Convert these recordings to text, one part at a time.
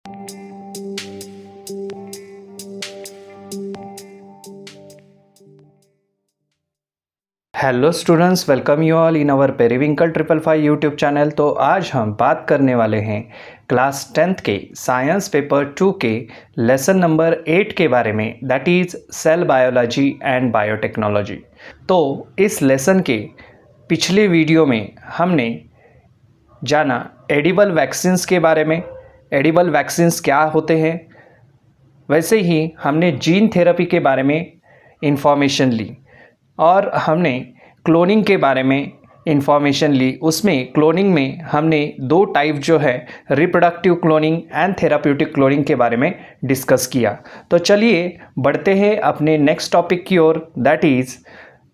Hello students, welcome you all in our periwinkle 555 YouTube channel. तो आज हम बात करने वाले हैं क्लास 10th के साइंस पेपर 2 के लेसन नंबर 8 के बारे में, that is cell biology and biotechnology. तो इस लेसन के पिछले वीडियो में हमने जाना एडिबल वैक्सीन्स के बारे में, एडिबल वैक्सीन्स क्या होते हैं। वैसे ही हमने जीन थेरेपी के बारे में इंफॉर्मेशन ली और हमने क्लोनिंग के बारे में इंफॉर्मेशन ली। उसमें क्लोनिंग में हमने दो टाइप जो है reproductive cloning and therapeutic cloning के बारे में डिस्कस किया। तो चलिए बढ़ते हैं अपने नेक्स्ट टॉपिक की ओर, that is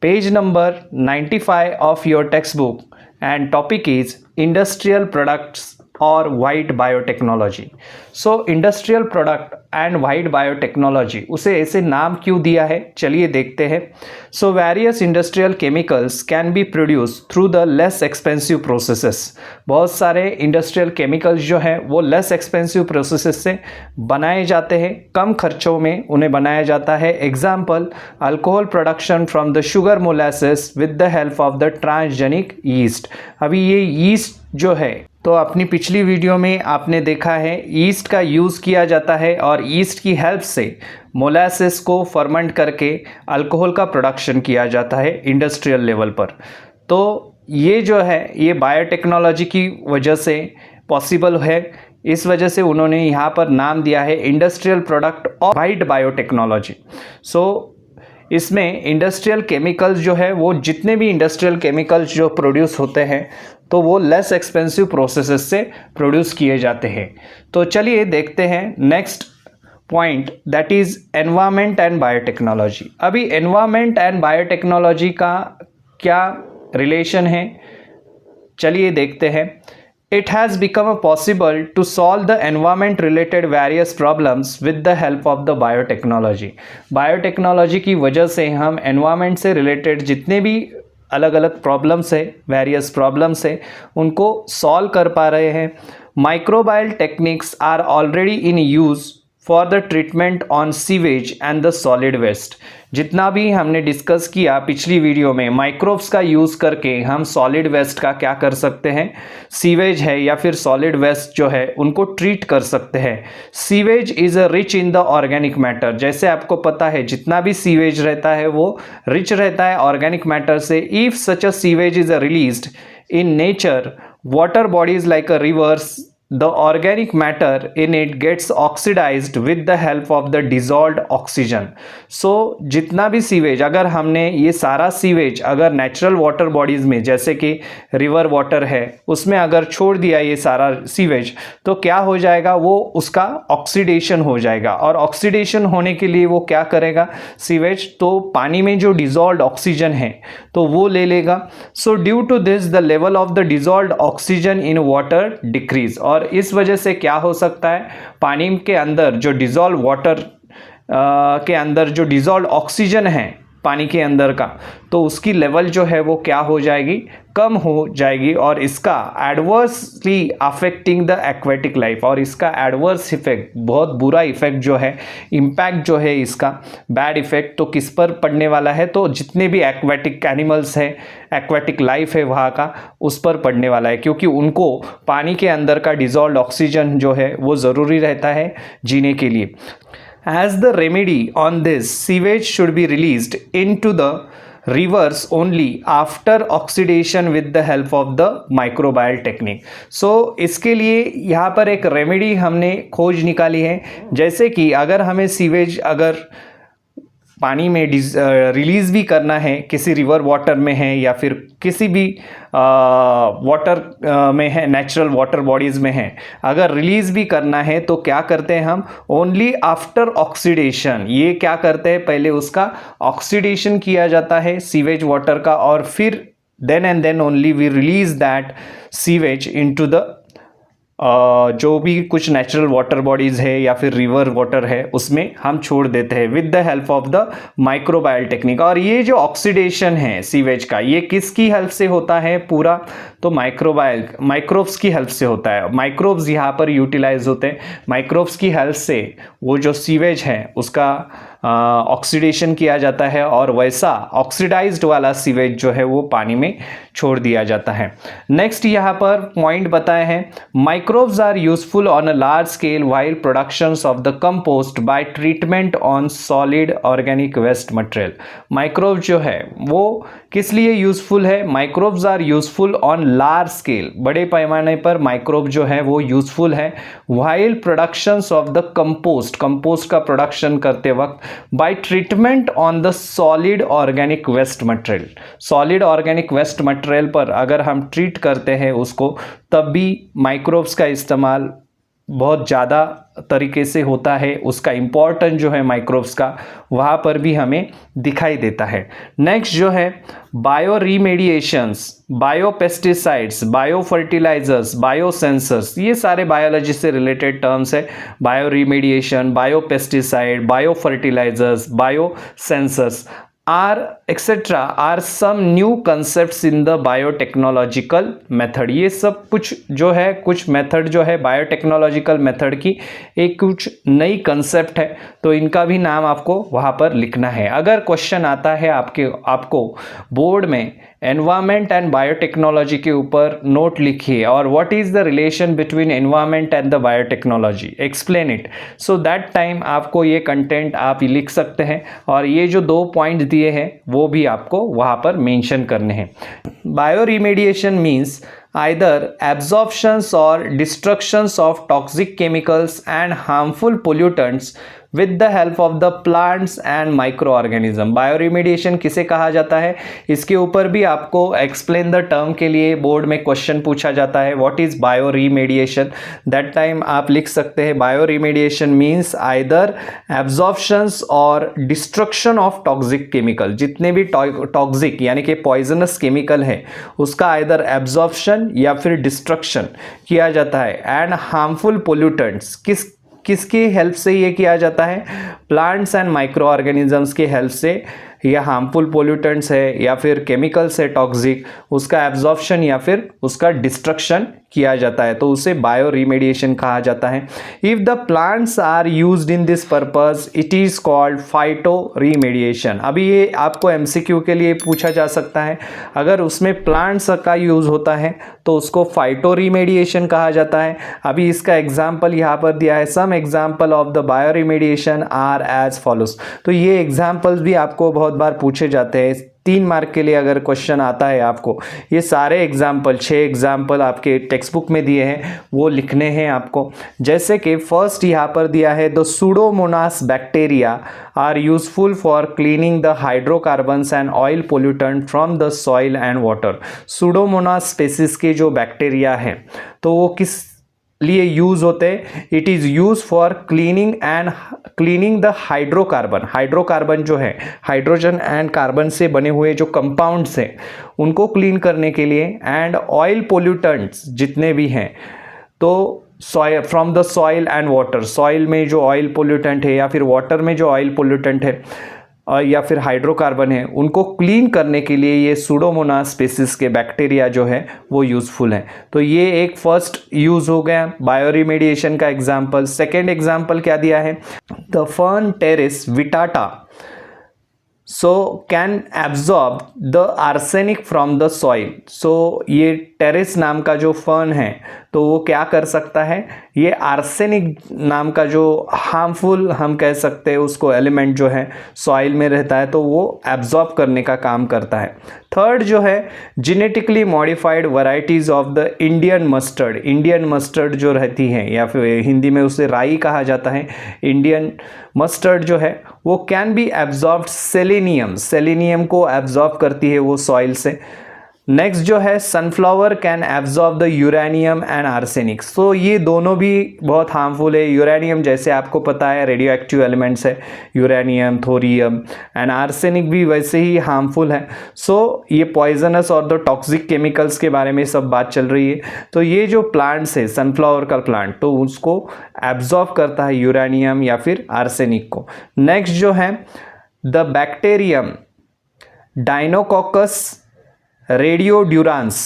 page number 95 of your textbook and topic is industrial products और white biotechnology. So industrial product and white biotechnology, उसे ऐसे नाम क्यों दिया है, चलिए देखते हैं। So various industrial chemicals can be produce through the less expensive processes. बहुत सारे इंडस्ट्रियल केमिकल्स जो हैं वो लेस एक्सपेंसिव प्रोसेसेस से बनाए जाते हैं, कम खर्चों में उन्हें बनाया जाता है। Example, alcohol production from the sugar molasses with the help of the transgenic yeast. अभी ये यीस्ट जो है, तो अपनी पिछली वीडियो में आपने देखा है यीस्ट का यूज़ किया जाता है और यीस्ट की हेल्प से मोलासेस को फर्मेंट करके अल्कोहल का प्रोडक्शन किया जाता है इंडस्ट्रियल लेवल पर। तो ये जो है ये बायोटेक्नोलॉजी की वजह से पॉसिबल है, इस वजह से उन्होंने यहाँ पर नाम दिया है इंडस्ट्रियल प्रोडक्ट और वाइड बायोटेक्नोलॉजी। सो इसमें इंडस्ट्रियल केमिकल्स जो है वो जितने भी इंडस्ट्रियल केमिकल्स जो प्रोड्यूस होते हैं तो वो लेस एक्सपेंसिव प्रोसेसेस से प्रोड्यूस किए जाते हैं। तो चलिए देखते हैं next point, that is environment and biotechnology. अभी एनवायरनमेंट एंड बायोटेक्नोलॉजी का क्या रिलेशन है, चलिए देखते हैं। It has become possible to solve the environment related various problems with the help of the biotechnology। Biotechnology की वजह से हम एनवायरनमेंट से रिलेटेड जितने भी अलग अलग प्रॉब्लम्स है, वेरियस प्रॉब्लम्स है, उनको सॉल्व कर पा रहे हैं। Microbial techniques are already in use for the treatment on sewage and the solid waste. जितना भी हमने डिस्कस किया पिछली वीडियो में, माइक्रोब्स का यूज़ करके हम सॉलिड वेस्ट का क्या कर सकते हैं, सीवेज है या फिर सॉलिड वेस्ट जो है उनको ट्रीट कर सकते हैं। Sewage is a rich in the organic matter. जैसे आपको पता है जितना भी सीवेज रहता है वो रिच रहता है ऑर्गेनिक मैटर से। If such a sewage is released in nature water bodies like a reverse, the organic matter in it gets oxidized with the help of the dissolved oxygen। so जितना भी sewage, अगर हमने ये सारा sewage अगर natural water bodies में जैसे कि रिवर वाटर है उसमें अगर छोड़ दिया ये सारा सीवेज, तो क्या हो जाएगा, वो उसका ऑक्सीडेशन हो जाएगा। और ऑक्सीडेशन होने के लिए वो क्या करेगा सीवेज, तो पानी में जो डिजॉल्व्ड ऑक्सीजन है तो वो ले लेगा। So due to this the level of the dissolved oxygen in water decrease. और इस वजह से क्या हो सकता है, पानी के अंदर जो डिजॉल्व वाटर के अंदर जो डिजॉल्व ऑक्सीजन है पानी के अंदर का, तो उसकी लेवल जो है वो क्या हो जाएगी, कम हो जाएगी। और इसका adversely affecting the aquatic life, और इसका एडवर्स इफेक्ट, बहुत बुरा इफेक्ट जो है, इम्पैक्ट जो है इसका बैड इफेक्ट, तो किस पर पड़ने वाला है, तो जितने भी एक्वेटिक एनिमल्स हैं, एक्वेटिक लाइफ है वहाँ का, उस पर पड़ने वाला है, क्योंकि उनको पानी के अंदर का डिजॉल्व्ड ऑक्सीजन जो है वो ज़रूरी रहता है जीने के लिए। As the remedy on this, sewage should be released into the rivers only after oxidation with the help of the microbial technique। so इसके लिए यहाँ पर एक रेमेडी हमने खोज निकाली है। जैसे कि अगर हमें सीवेज अगर पानी में रिलीज़ भी करना है, किसी रिवर वाटर में है या फिर किसी भी वाटर में है, नेचुरल वाटर बॉडीज़ में है, अगर रिलीज़ भी करना है तो क्या करते हैं हम, ओनली आफ्टर ऑक्सीडेशन। ये क्या करते हैं, पहले उसका ऑक्सीडेशन किया जाता है सीवेज वाटर का, और फिर then and then only we release that sewage into the जो भी कुछ नेचुरल वाटर बॉडीज़ है या फिर रिवर वाटर है उसमें हम छोड़ देते हैं with the help of the microbial technique. और ये जो ऑक्सीडेशन है सीवेज का, ये किसकी हेल्प से होता है पूरा, तो माइक्रोब्स की हेल्प से होता है। माइक्रोब्स यहाँ पर यूटिलाइज होते हैं, माइक्रोब्स की हेल्प से वो जो सीवेज है उसका ऑक्सीडेशन किया जाता है और वैसा ऑक्सीडाइज्ड वाला सीवेज जो है वो पानी में छोड़ दिया जाता है। नेक्स्ट यहाँ पर पॉइंट बताए हैं, microbes are useful on a large scale while productions of the compost by treatment on solid organic waste material. Microbe जो है वो किस लिए यूजफुल है, microbes are useful on large scale, बड़े पैमाने पर माइक्रोब जो है वो यूजफुल है while productions of the compost का प्रोडक्शन करते वक्त by treatment on the solid organic waste material. Solid organic waste material पर अगर हम ट्रीट करते हैं उसको, तब भी माइक्रोब्स का इस्तेमाल बहुत ज़्यादा तरीके से होता है। उसका इम्पोर्टेंस जो है माइक्रोब्स का वहाँ पर भी हमें दिखाई देता है। नेक्स्ट जो है bio remediations, bio pesticides, bio fertilizers, bio sensors, ये सारे बायोलॉजी से रिलेटेड टर्म्स है। Bio remediation, bio pesticide, bio fertilizers, bio sensors are some new concepts in the biotechnological method. ये सब कुछ जो है, कुछ मेथड जो है बायोटेक्नोलॉजिकल मेथड की एक कुछ नई कंसेप्ट है, तो इनका भी नाम आपको वहाँ पर लिखना है। अगर क्वेश्चन आता है आपको बोर्ड में एनवायरमेंट एंड बायोटेक्नोलॉजी के ऊपर नोट लिखिए और what is the relation between environment and the biotechnology, explain it. So that time आपको ये कंटेंट आप लिख सकते हैं और ये जो 2 पॉइंट दिए हैं वो भी आपको वहाँ पर मेंशन करने हैं। Bio remediation means either absorptions or destructions of toxic chemicals and harmful pollutants with the help of the plants and microorganism। बायोरिमेडिएशन किसे कहा जाता है, इसके ऊपर भी आपको एक्सप्लेन द टर्म के लिए बोर्ड में क्वेश्चन पूछा जाता है, व्हाट इज बायोरिमेडिएशन। दैट टाइम आप लिख सकते हैं बायोरिमेडिएशन मीन्स आइदर एब्जॉर्प्शंस और डिस्ट्रक्शन ऑफ टॉक्सिक केमिकल, जितने भी टॉक्सिक यानी कि पॉइजनस केमिकल है उसका आइदर एब्जॉर्प्शन या फिर डिस्ट्रक्शन किया जाता है। एंड हार्मफुल पोल्यूटेंट्स किसकी हेल्प से ये किया जाता है, प्लांट्स एंड माइक्रो ऑर्गेनिजम्स की हेल्प से। या हार्मफुल पोल्यूटेंट्स है या फिर केमिकल्स है टॉक्सिक, उसका एब्जॉर्प्शन या फिर उसका डिस्ट्रक्शन किया जाता है, तो उसे बायो रिमेडिएशन कहा जाता है। If the plants are used in this purpose it is called phytoremediation. अभी ये आपको एमसीक्यू के लिए पूछा जा सकता है, अगर उसमें प्लांट्स का यूज होता है तो उसको फाइटो रिमेडिएशन कहा जाता है। अभी इसका एग्जाम्पल यहाँ पर दिया है, some example of the bioremediation are as follows. तो ये एग्जाम्पल्स भी आपको बहुत बार पूछे जाते हैं, 3 मार्क के लिए अगर क्वेश्चन आता है आपको, ये सारे एग्जाम्पल 6 एग्जाम्पल आपके टेक्स्ट बुक में दिए हैं वो लिखने हैं आपको। जैसे कि फर्स्ट यहाँ पर दिया है, the Pseudomonas bacteria are useful for cleaning the hydrocarbons and oil pollutant from the soil and water. Pseudomonas species के जो बैक्टीरिया हैं तो वो किस लिए यूज होते हैं, it is use for cleaning the hydrocarbon जो है हाइड्रोजन एंड कार्बन से बने हुए जो कंपाउंड्स हैं उनको क्लीन करने के लिए, एंड ऑयल पोल्यूटेंट्स जितने भी हैं तो soil from the soil and water, soil में जो ऑयल पोल्यूटेंट है या फिर वाटर में जो ऑयल पोल्यूटेंट है या फिर हाइड्रोकार्बन है उनको क्लीन करने के लिए ये सूडोमोनास स्पीसीज के बैक्टीरिया जो है वो यूजफुल है। तो ये एक फर्स्ट यूज हो गया बायोरिमेडिएशन का एग्जांपल। सेकेंड एग्जांपल क्या दिया है, the fern Pteris vittata so can absorb the arsenic from the soil. So ये टेरिस नाम का जो फर्न है तो वो क्या कर सकता है, ये आर्सेनिक नाम का जो हार्मफुल हम कह सकते हैं उसको एलिमेंट जो है सॉइल में रहता है तो वो एब्जॉर्ब करने का काम करता है। थर्ड जो है genetically modified varieties of the Indian mustard जो रहती हैं या फिर हिंदी में उसे राई कहा जाता है, इंडियन मस्टर्ड जो है वो कैन बी एब्जॉर्ब्ड सेलेनियम को एब्जॉर्ब करती है वो सॉइल से। नेक्स्ट जो है sunflower can absorb the uranium and arsenic. So ये दोनों भी बहुत हार्मफुल है। यूरेनियम जैसे आपको पता है रेडियो एक्टिव एलिमेंट्स है, यूरेनियम, थोरियम एंड आर्सेनिक भी वैसे ही हार्मफुल है। सो ये पॉइजनस और द टॉक्सिक केमिकल्स के बारे में सब बात चल रही है। तो ये जो प्लांट्स है, सनफ्लावर का प्लांट, तो उसको एब्जॉर्ब करता है यूरेनियम या फिर आर्सेनिक को। नेक्स्ट जो है the bacterium Deinococcus radiodurans,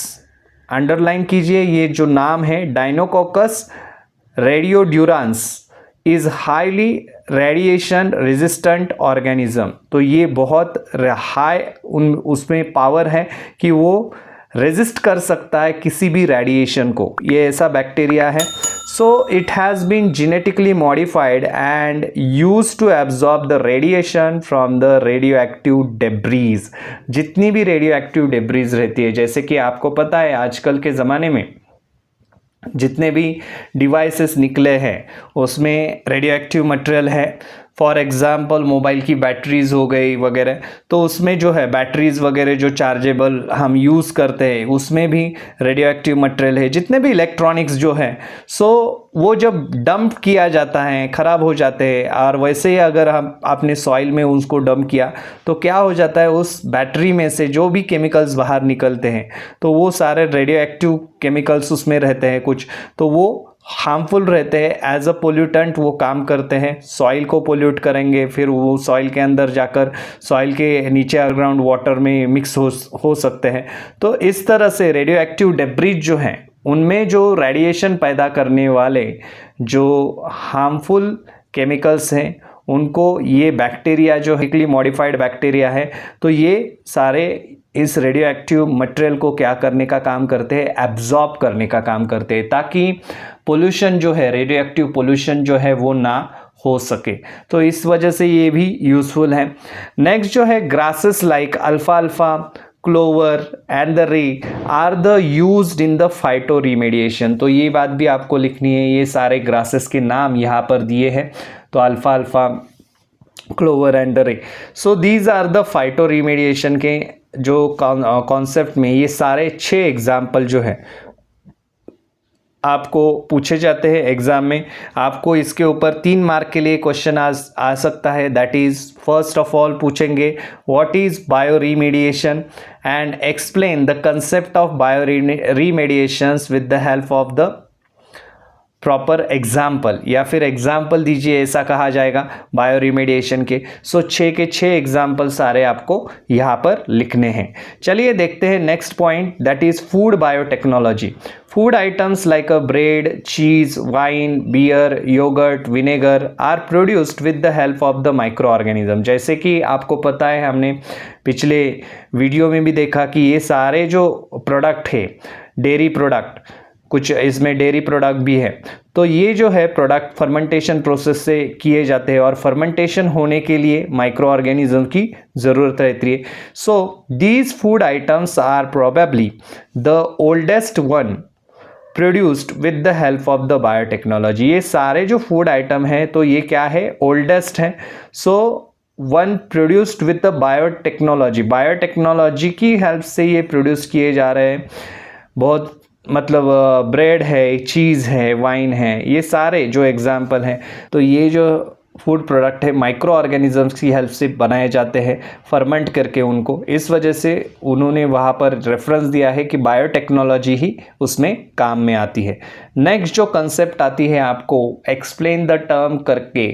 underline कीजिए ये जो नाम है Deinococcus radiodurans is highly radiation resistant organism. तो ये बहुत हाई उसमें पावर है कि वो रेजिस्ट कर सकता है किसी भी रेडिएशन को। ये ऐसा बैक्टीरिया है। So it has been genetically modified and use to absorb the radiation from the radioactive debris. जितनी भी रेडियो एक्टिव डेब्रीज रहती है, जैसे कि आपको पता है आजकल के ज़माने में जितने भी डिवाइसेस निकले हैं उसमें रेडियो एक्टिव मटेरियल है। फॉर एग्जांपल मोबाइल की बैटरीज हो गई वगैरह, तो उसमें जो है बैटरीज वगैरह जो चार्जेबल हम यूज़ करते हैं उसमें भी रेडियो एक्टिव मटेरियल है। जितने भी इलेक्ट्रॉनिक्स जो है, सो वो जब डंप किया जाता है ख़राब हो जाते हैं। और वैसे ही अगर हम आपने सॉइल में उसको डंप किया तो क्या हो जाता है, उस बैटरी में से जो भी केमिकल्स बाहर निकलते हैं तो वो सारे रेडियो एक्टिव केमिकल्स उसमें रहते हैं कुछ, तो वो हार्मफुल रहते हैं। एज अ पोल्यूटेंट वो काम करते हैं, सॉइल को पोल्यूट करेंगे, फिर वो सॉइल के अंदर जाकर सॉइल के नीचे अंडरग्राउंड वाटर में मिक्स हो सकते हैं। तो इस तरह से रेडियो एक्टिव डेब्रीज जो हैं उनमें जो रेडिएशन पैदा करने वाले जो हार्मफुल केमिकल्स हैं उनको ये बैक्टीरिया जो हिकली मॉडिफाइड बैक्टीरिया है, तो ये सारे इस रेडियो एक्टिव मटेरियल को क्या करने का काम करते हैं, एब्जॉर्ब करने का काम करते हैं, ताकि पोल्यूशन जो है, रेडियो एक्टिव पोल्यूशन जो है वो ना हो सके। तो इस वजह से ये भी यूज़फुल है। नेक्स्ट जो है ग्रासेस लाइक अल्फाल्फा, clover and the rye are the used in the phyto remediation. तो ये बात भी आपको लिखनी है, ये सारे ग्रासेस के नाम यहाँ पर दिए हैं। तो अल्फाल्फा, clover and the ray, so these are the phyto remediation के जो कॉन्सेप्ट में ये सारे 6 एग्जाम्पल जो है आपको पूछे जाते हैं एग्जाम में। आपको इसके ऊपर 3 मार्क के लिए क्वेश्चन आ सकता है। That is first of all पूछेंगे what is bio remediation and explain the concept of bio remediations with the help of the proper example, या फिर एग्जाम्पल दीजिए ऐसा कहा जाएगा बायो रिमेडिएशन के। सो 6 के 6 एग्जाम्पल सारे आपको यहाँ पर लिखने हैं। चलिए देखते हैं next point, that is food biotechnology. Food items like a bread, cheese, wine, beer, yogurt, vinegar are produced with the help of the micro organism. जैसे कि आपको पता है, हमने पिछले वीडियो में भी देखा कि ये सारे जो प्रोडक्ट है, डेयरी प्रोडक्ट, कुछ इसमें डेयरी प्रोडक्ट भी है, तो ये जो है प्रोडक्ट फर्मेंटेशन प्रोसेस से किए जाते हैं और फर्मेंटेशन होने के लिए माइक्रो ऑर्गेनिज्म की ज़रूरत रहती है। So these food items are probably the oldest one produced with the help of the biotechnology. ये सारे जो फूड आइटम हैं तो ये क्या है, ओल्डेस्ट है। So one produced with the biotechnology, biotechnology की हेल्प से ये प्रोड्यूस किए जा रहे हैं। बहुत मतलब ब्रेड है, चीज़ है, वाइन है, ये सारे जो एग्जाम्पल हैं, तो ये जो फूड प्रोडक्ट है माइक्रो ऑर्गेनिजम्स की हेल्प से बनाए जाते हैं, फर्मेंट करके उनको। इस वजह से उन्होंने वहाँ पर रेफरेंस दिया है कि बायोटेक्नोलॉजी ही उसमें काम में आती है। नेक्स्ट जो कंसेप्ट आती है आपको एक्सप्लेन द टर्म करके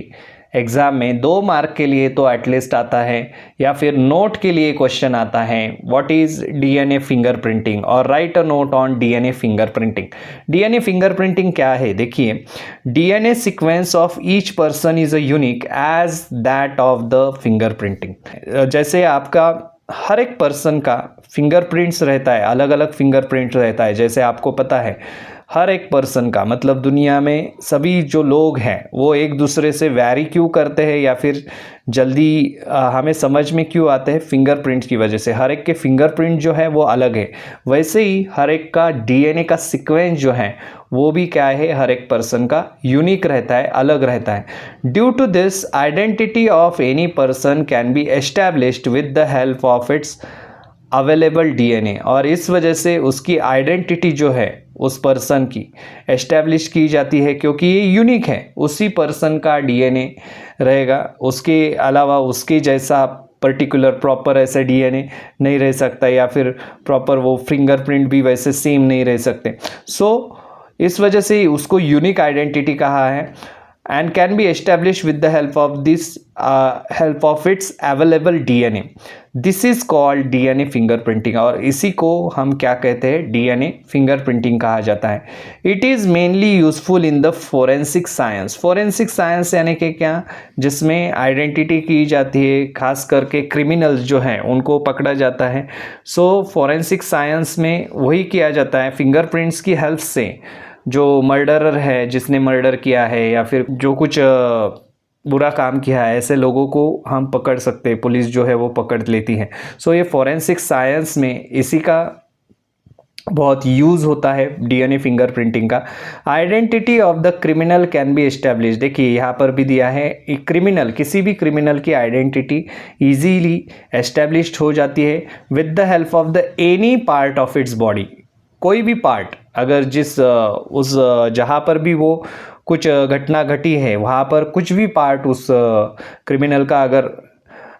एग्ज़ाम में 2 मार्क के लिए तो एटलीस्ट आता है, या फिर नोट के लिए क्वेश्चन आता है व्हाट इज़ डीएनए फिंगरप्रिंटिंग और write a note on DNA fingerprinting. DNA fingerprinting क्या है, देखिए, DNA sequence of each person is a unique as that of the fingerprinting. जैसे आपका हर एक पर्सन का फिंगरप्रिंट्स रहता है, अलग अलग फिंगरप्रिंट रहता है। जैसे आपको पता है हर एक पर्सन का मतलब दुनिया में सभी जो लोग हैं वो एक दूसरे से वैरी क्यों करते हैं या फिर जल्दी हमें समझ में क्यों आते हैं, फिंगरप्रिंट्स की वजह से। हर एक के फिंगरप्रिंट जो है वो अलग है, वैसे ही हर एक का डीएनए का सीक्वेंस जो है वो भी क्या है, हर एक पर्सन का यूनिक रहता है, अलग रहता है। Due to this identity of any person can be established with the help of its available DNA, और इस वजह से उसकी आइडेंटिटी जो है उस पर्सन की एस्टेब्लिश की जाती है, क्योंकि ये यूनिक है, उसी पर्सन का डीएनए रहेगा, उसके अलावा उसके जैसा पर्टिकुलर प्रॉपर ऐसे डीएनए नहीं रह सकता, या फिर प्रॉपर वो फिंगरप्रिंट भी वैसे सेम नहीं रह सकते। इस वजह से उसको यूनिक आइडेंटिटी कहा है, and can be established with the help of its available DNA. This is called DNA fingerprinting, और इसी को हम क्या कहते हैं, DNA fingerprinting कहा जाता है। It is mainly useful in the forensic science. Forensic science यानी कि क्या, जिसमें आइडेंटिटी की जाती है, खास करके क्रिमिनल्स जो हैं उनको पकड़ा जाता है। फोरेंसिक साइंस में वही किया जाता है, फिंगरप्रिंट्स की हेल्प से जो मर्डरर है, जिसने मर्डर किया है या फिर जो कुछ बुरा काम किया है, ऐसे लोगों को हम पकड़ सकते हैं, पुलिस जो है वो पकड़ लेती है। ये फोरेंसिक साइंस में इसी का बहुत यूज़ होता है, डीएनए फिंगरप्रिंटिंग का। Identity of the criminal can be establish, देखिए यहाँ पर भी दिया है, एक क्रिमिनल, किसी भी क्रिमिनल की आइडेंटिटी इजीली एस्टेब्लिश्ड हो जाती है with the help of the any part of its body. कोई भी पार्ट, अगर उस जहाँ पर भी वो कुछ घटना घटी है वहाँ पर कुछ भी पार्ट उस क्रिमिनल का अगर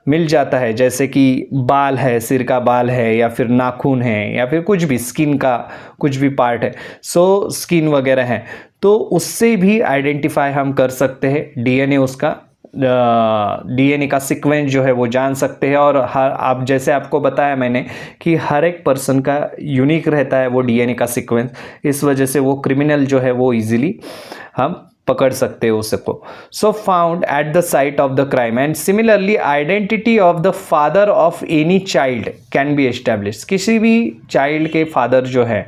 मिल जाता है, जैसे कि बाल है, सिर का बाल है, या फिर नाखून है, या फिर कुछ भी स्किन का कुछ भी पार्ट है, स्किन वगैरह है, तो उससे भी आइडेंटिफाई हम कर सकते हैं, डीएनए उसका डीएनए का सीक्वेंस जो है वो जान सकते हैं। और आप जैसे आपको बताया मैंने कि हर एक पर्सन का यूनिक रहता है वो डीएनए का सीक्वेंस, इस वजह से वो क्रिमिनल जो है वो इजीली हम पकड़ सकते हैं उसको। Found at the site of the crime, and similarly identity of the father of any child can be establish. किसी भी चाइल्ड के फादर जो है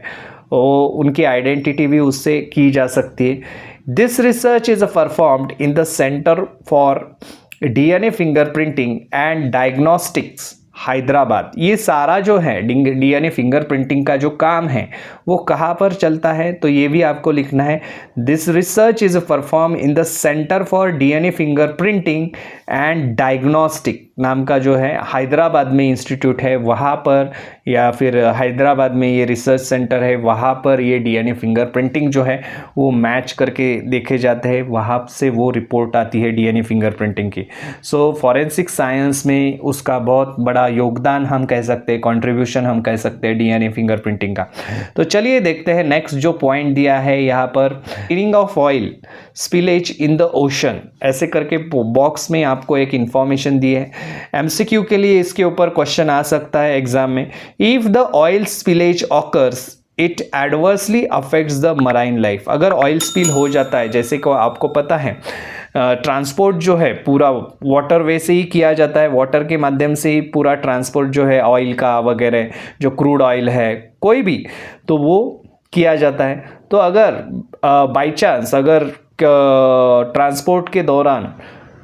वो उनकी आइडेंटिटी भी उससे की जा सकती है। This research is performed in the Center for DNA Fingerprinting and Diagnostics, Hyderabad. ये सारा जो है डीएनए फिंगरप्रिंटिंग का जो काम है वो कहाँ पर चलता है, तो ये भी आपको लिखना है। This research is perform in the centre for DNA fingerprinting and diagnostic नाम का जो है हैदराबाद में इंस्टीट्यूट है, वहाँ पर, या फिर हैदराबाद में ये रिसर्च सेंटर है, वहाँ पर ये डीएनए फिंगरप्रिंटिंग जो है वो मैच करके देखे जाते हैं, वहाँ से वो रिपोर्ट आती है डीएनए फिंगरप्रिंटिंग की। फॉरेंसिक साइंस में उसका बहुत बड़ा योगदान हम कह सकते हैं, कंट्रीब्यूशन हम कह सकते हैं डीएनए फिंगरप्रिंटिंग का। तो चलिए देखते हैं नेक्स्ट जो पॉइंट दिया है यहाँ पर, cleaning of oil spillage in the ocean, ऐसे करके बॉक्स में आपको एक इंफॉर्मेशन दी है। एमसीक्यू के लिए इसके ऊपर क्वेश्चन आ सकता है एग्जाम में। If the oil spillage occurs it adversely affects the marine life, अगर ऑयल स्पिल हो जाता है, जैसे कि आपको पता है ट्रांसपोर्ट जो है पूरा वाटर वे से ही किया जाता है, वाटर के माध्यम से ही पूरा ट्रांसपोर्ट जो है ऑयल का वगैरह, जो क्रूड ऑयल है कोई भी, तो वो किया जाता है। तो अगर बाय चांस अगर ट्रांसपोर्ट के दौरान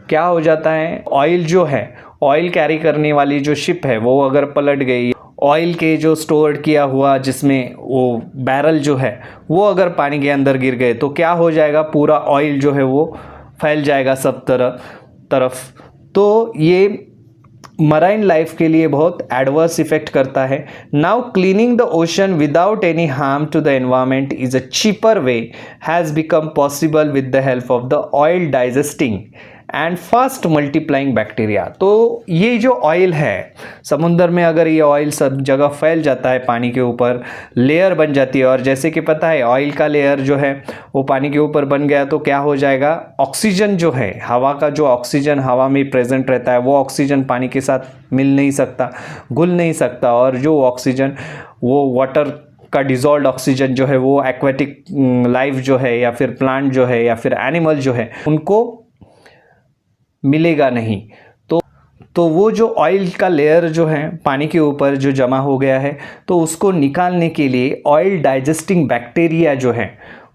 क्या हो जाता है, ऑयल जो है, ऑयल कैरी करने वाली जो शिप है वो अगर पलट गई, ऑयल के जो स्टोर किया हुआ जिसमें वो बैरल जो है वो अगर पानी के अंदर गिर गए, तो क्या हो जाएगा, पूरा ऑयल जो है वो फैल जाएगा सब तरफ। तो ये मराइन लाइफ के लिए बहुत एडवर्स इफेक्ट करता है। Now cleaning the ocean without any harm to the environment is a cheaper way has become possible with the help of the oil digesting and fast multiplying bacteria. तो ये जो oil है समुद्र में, अगर ये ऑयल सब जगह फैल जाता है, पानी के ऊपर लेयर बन जाती है, और जैसे कि पता है ऑयल का लेयर जो है वो पानी के ऊपर बन गया, तो क्या हो जाएगा, ऑक्सीजन जो है, हवा का जो ऑक्सीजन हवा में प्रेजेंट रहता है, वो ऑक्सीजन पानी के साथ मिल नहीं सकता, घुल नहीं सकता, और जो ऑक्सीजन वो वाटर का डिजॉल्व ऑक्सीजन जो है वो एक्वेटिक लाइफ जो है, या फिर प्लांट जो है, या फिर एनिमल जो है, उनको मिलेगा नहीं। तो वो जो ऑयल का लेयर जो है पानी के ऊपर जो जमा हो गया है, तो उसको निकालने के लिए ऑयल डाइजेस्टिंग बैक्टीरिया जो है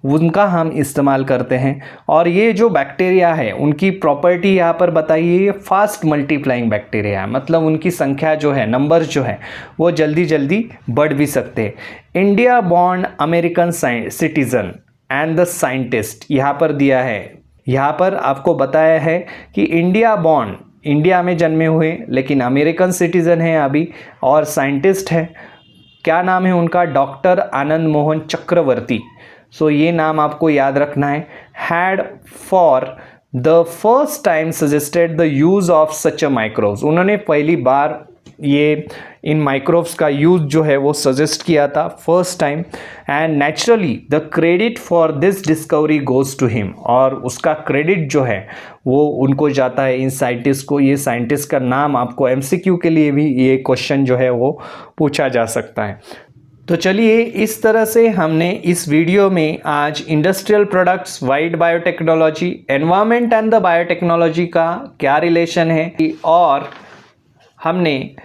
उनका हम इस्तेमाल करते हैं। और ये जो बैक्टीरिया है उनकी प्रॉपर्टी यहाँ पर बताइए, फास्ट मल्टीप्लाइंग बैक्टीरिया, मतलब उनकी संख्या जो है, नंबर जो है वो जल्दी जल्दी बढ़ भी सकते हैं। India born American citizen and the scientist यहाँ पर दिया है, यहाँ पर आपको बताया है कि इंडिया बॉर्न इंडिया में जन्मे हुए लेकिन अमेरिकन सिटीज़न हैं अभी और साइंटिस्ट हैं। क्या नाम है उनका? डॉक्टर आनंद मोहन चक्रवर्ती। सो ये नाम आपको याद रखना है। Had for the first time suggested the use of such a microbes. उन्होंने पहली बार ये इन माइक्रोब्स का यूज़ जो है वो सजेस्ट किया था first time. And naturally the credit for this discovery goes to him. और उसका क्रेडिट जो है वो उनको जाता है, इन साइंटिस्ट को। ये साइंटिस्ट का नाम आपको MCQ के लिए भी ये क्वेश्चन जो है वो पूछा जा सकता है। तो चलिए, इस तरह से हमने इस वीडियो में आज industrial products, wide biotechnology, environment and the biotechnology का क्या रिलेशन है, और हमने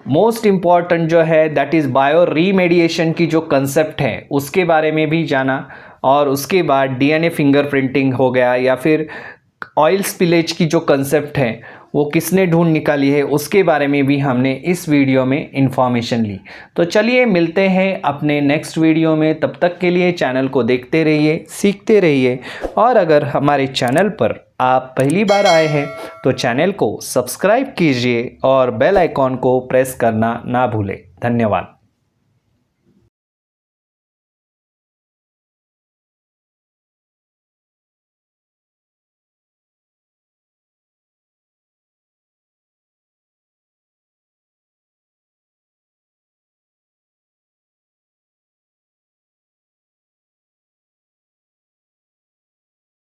मोस्ट इम्पॉर्टेंट जो है दैट इज़ बायो रीमेडिएशन की जो कंसेप्ट है उसके बारे में भी जाना। और उसके बाद DNA फिंगरप्रिंटिंग हो गया, या फिर ऑयल स्पिलेज की जो कंसेप्ट है वो किसने ढूंढ निकाली है, उसके बारे में भी हमने इस वीडियो में इंफॉर्मेशन ली। तो चलिए मिलते हैं अपने नेक्स्ट वीडियो में। तब तक के लिए चैनल को देखते रहिए, सीखते रहिए, और अगर हमारे चैनल पर आप पहली बार आए हैं तो चैनल को सब्सक्राइब कीजिए और बेल आइकॉन को प्रेस करना ना भूलें। धन्यवाद।